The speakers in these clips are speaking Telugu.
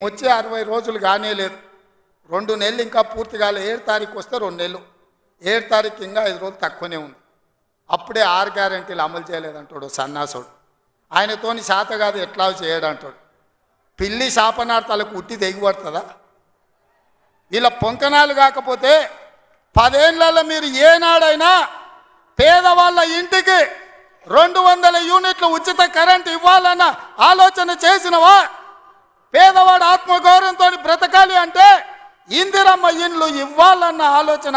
వచ్చే 60 రోజులు గానే లేదు. 2 నెలలు ఇంకా పూర్తి కాలే. 7 తారీఖు వస్తే 2 నెలలు. 7 తారీఖు ఇంకా 5 రోజులు తక్కువనే ఉంది. అప్పుడే 6 గ్యారెంటీలు అమలు చేయలేదంటాడు సన్నాసుడు. ఆయనతోని శాత కాదు ఎట్లా చేయడంటాడు. పిల్లి శాపనార్థాలకు ఉట్టి తెగిపడుతుందా? వీళ్ళ పొంకనాలు కాకపోతే 10 ఏళ్లలో మీరు ఏనాడైనా పేదవాళ్ళ ఇంటికి 200 యూనిట్లు ఉచిత కరెంట్ ఇవ్వాలన్న ఆలోచన చేసినవా? పేదవాడు ఆత్మగౌరవంతో బ్రతకాలి అంటే ఇందిరమ్మ ఇండ్లు ఇవ్వాలన్న ఆలోచన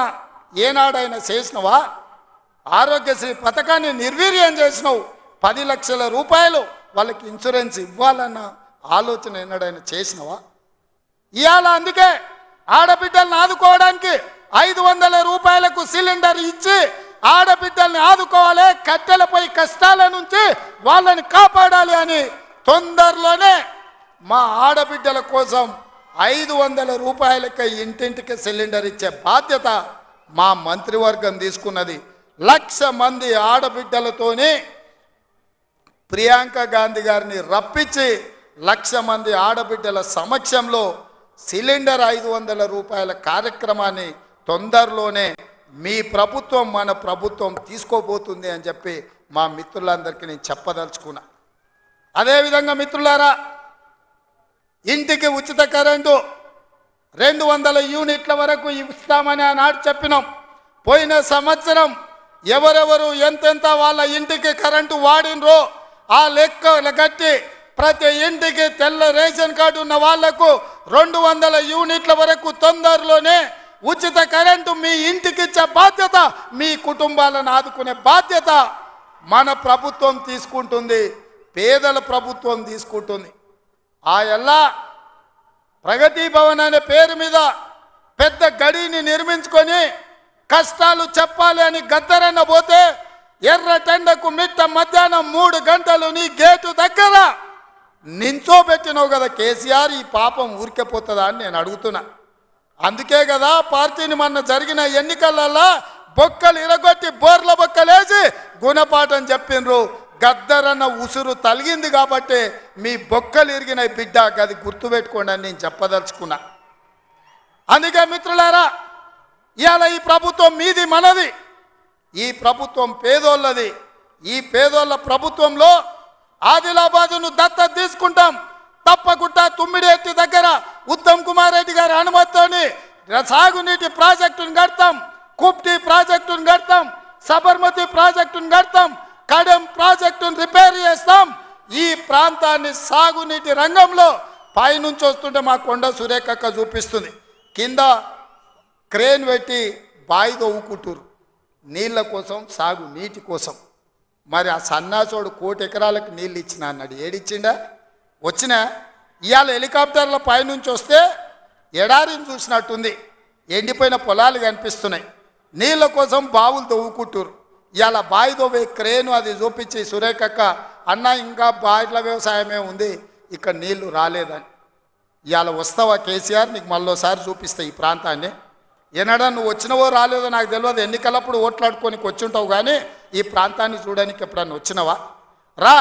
ఏనాడైనా చేసినవా? ఆరోగ్యశ్రీ పథకాన్ని నిర్వీర్యం చేసినావు. 10 లక్షల రూపాయలు వాళ్ళకి ఇన్సూరెన్స్ ఇవ్వాలన్న ఆలోచన ఏనాడైనా చేసినవా? ఇవాళ అందుకే ఆడబిడ్డలను ఆదుకోవడానికి 500 రూపాయలకు సిలిండర్ ఇచ్చి ఆడబిడ్డల్ని ఆదుకోవాలి, కట్టెలపై కష్టాల నుంచి వాళ్ళని కాపాడాలి అని తొందరలోనే మా ఆడబిడ్డల కోసం 500 రూపాయలకి ఇంటింటికి సిలిండర్ ఇచ్చే బాధ్యత మా మంత్రివర్గం తీసుకున్నది. 1,00,000 మంది ఆడబిడ్డలతోని ప్రియాంక గాంధీ గారిని రప్పించి 1,00,000 మంది ఆడబిడ్డల సమక్షంలో సిలిండర్ 500 రూపాయల కార్యక్రమాన్ని తొందరలోనే మీ ప్రభుత్వం మన ప్రభుత్వం తీసుకోబోతుంది అని చెప్పి మా మిత్రులందరికీ నేను చెప్పదలుచుకున్నా. అదేవిధంగా మిత్రులారా, ఇంటికి ఉచిత కరెంటు 200 యూనిట్ల వరకు ఇస్తామని ఆనాడు చెప్పినాం. పోయిన సంవత్సరం ఎవరెవరు ఎంతెంత వాళ్ళ ఇంటికి కరెంటు వాడినరో ఆ లెక్కలు కట్టి ప్రతి ఇంటికి తెల్ల రేషన్ కార్డు ఉన్న వాళ్లకు 200 యూనిట్ల వరకు తొందరలోనే ఉచిత కరెంటు మీ ఇంటికి ఇచ్చే బాధ్యత, మీ కుటుంబాలను ఆదుకునే బాధ్యత మన ప్రభుత్వం తీసుకుంటుంది, పేదల ప్రభుత్వం తీసుకుంటుంది. ఆ ఎల్లా ప్రగతి భవన్ అనే పేరు మీద పెద్ద గడిని నిర్మించుకొని కష్టాలు చెప్పాలి అని గద్దరన్న పోతే ఎర్రటెండకు మిట్ట మధ్యాహ్నం 3 గంటలు నీ గేటు దగ్గర నించోబెట్టినావు కదా కేసీఆర్. ఈ పాపం ఊరికెపోతుందా అని నేను అడుగుతున్నా. అందుకే కదా పార్టీని మొన్న జరిగిన ఎన్నికలలో బొక్కలు ఇరగొట్టి బోర్ల బొక్కలేసి గుణపాఠం చెప్పిండ్రు. గద్దరన్న ఉసురు తలిగింది కాబట్టి మీ బొక్కలు ఇరిగిన బిడ్డ, అది గుర్తుపెట్టుకోండి అని నేను చెప్పదలుచుకున్నా. అందుకే మిత్రులారా, ఇవాళ ఈ ప్రభుత్వం మీది మనది, ఈ ప్రభుత్వం పేదోళ్ళది. ఈ పేదోళ్ళ ప్రభుత్వంలో ఆదిలాబాదును దత్తత తీసుకుంటాం. తప్పకుండా తుమ్మిడిఎట్టి దగ్గర ఉత్తమ్ కుమార్ రెడ్డి గారి అనుమతితోని సాగునీటి ప్రాజెక్టును కడతాం, కుప్టి ప్రాజెక్టును కడతాం, సబర్మతి ప్రాజెక్టును కడతాం, కడెం ప్రాజెక్టును రిపేర్ చేస్తాం. ఈ ప్రాంతాన్ని సాగునీటి రంగంలో పైనుంచి వస్తుంటే మా కొండ సురేఖక్క చూపిస్తుంది, కింద క్రేన్ పెట్టి బాయి తవ్వుకుంటారు నీళ్ళ కోసం, సాగు నీటి కోసం. మరి ఆ సన్నాసోడు 1 కోటి ఎకరాలకు నీళ్ళు ఇచ్చిన అన్నాడు. ఏడిచ్చిండా? వచ్చినా ఇవాళ హెలికాప్టర్ల పైనుంచి వస్తే ఎడారిని చూసినట్టుంది, ఎండిపోయిన పొలాలు కనిపిస్తున్నాయి. నీళ్ళ కోసం బావులు తవ్వుకుంటారు. ఇవాళ బావి తవ్వే క్రేను అది చూపించి సురేఖక్క అన్న ఇంకా బాయిల వ్యవసాయమే ఉంది, ఇక్కడ నీళ్లు రాలేదని. ఇవాళ వస్తావా కేసీఆర్? నీకు మళ్ళోసారి చూపిస్తా ఈ ప్రాంతాన్ని. ఏనాడా నువ్వు వచ్చినవో రాలేదో నాకు తెలియదు, ఎన్నికలప్పుడు ఓట్లాడుకోనికి వచ్చి ఉంటావు, కానీ ఈ ప్రాంతాన్ని చూడడానికి ఎప్పుడన్నా వచ్చినవా? రా,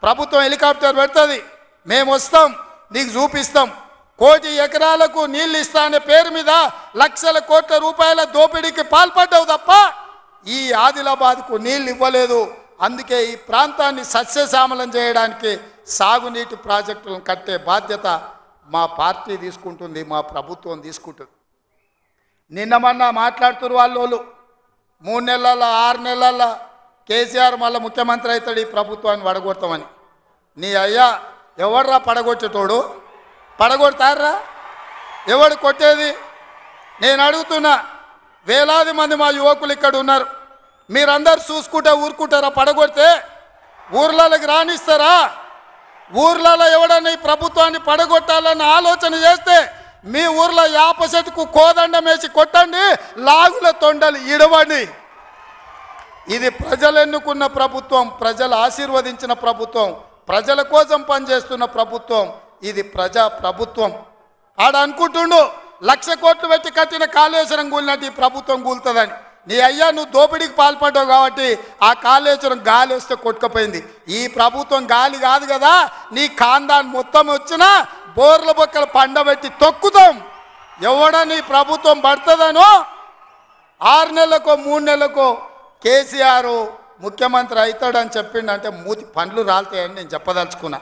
ప్రభుత్వం హెలికాప్టర్ పెడుతుంది, మేము వస్తాం, నీకు చూపిస్తాం. 1 కోటి ఎకరాలకు నీళ్ళు ఇస్తా అనే పేరు మీద లక్షల కోట్ల రూపాయల దోపిడీకి పాల్పడ్డావు తప్ప ఈ ఆదిలాబాద్కు నీళ్ళు ఇవ్వలేదు. అందుకే ఈ ప్రాంతాన్ని సస్యశ్యామలం చేయడానికి సాగునీటి ప్రాజెక్టులను కట్టే బాధ్యత మా పార్టీ తీసుకుంటుంది, మా ప్రభుత్వం తీసుకుంటుంది. నిన్న మొన్న మాట్లాడుతున్నారు వాళ్ళు 3 నెలల 6 నెలల కేసీఆర్ మళ్ళీ ముఖ్యమంత్రి అవుతాడు, ఈ ప్రభుత్వాన్ని పడగొడతామని. నీ అయ్యా ఎవడ్రా పడగొచ్చేటోడు? పడగొడతారా? ఎవడు కొట్టేది? నేను అడుగుతున్నా. వేలాది మంది మా యువకులు ఇక్కడ ఉన్నారు, మీరందరూ చూసుకుంటే ఊరుకుంటారా? పడగొడితే ఊర్లలోకి రానిస్తారా? ఊర్లలో ఎవడన్నా ఈ ప్రభుత్వాన్ని పడగొట్టాలన్న ఆలోచన చేస్తే మీ ఊర్లో యాప చెట్టుకు కోదండం వేసి కొట్టండి, లాగుల తొండలు ఇడవండి. ఇది ప్రజలు ఎన్నుకున్న ప్రభుత్వం, ప్రజలు ఆశీర్వదించిన ప్రభుత్వం, ప్రజల కోసం పనిచేస్తున్న ప్రభుత్వం. ఇది ప్రజా ప్రభుత్వం. ఆడ అనుకుంటుండు 1,00,000 కోట్లు పెట్టి కట్టిన కాళేశ్వరం కూలినట్టు ఈ ప్రభుత్వం కూలుతుందని. నీ అయ్యా నువ్వు దోపిడీకి పాల్పడ్డావు కాబట్టి ఆ కాళేశ్వరం గాలి వస్తే కొట్టుకుపోయింది. ఈ ప్రభుత్వం గాలి కాదు కదా, నీ ఖాందాన్ మొత్తం వచ్చినా బోర్ల బొక్కలు పండబెట్టి తొక్కుతాం. ఎవడని ప్రభుత్వం పడుతుందనో 6 నెలలకో 3 నెలలకో కేసీఆర్ ముఖ్యమంత్రి అవుతాడని చెప్పిండంటే మూతి పండ్లు రాలుతాయని నేను చెప్పదలుచుకున్నా.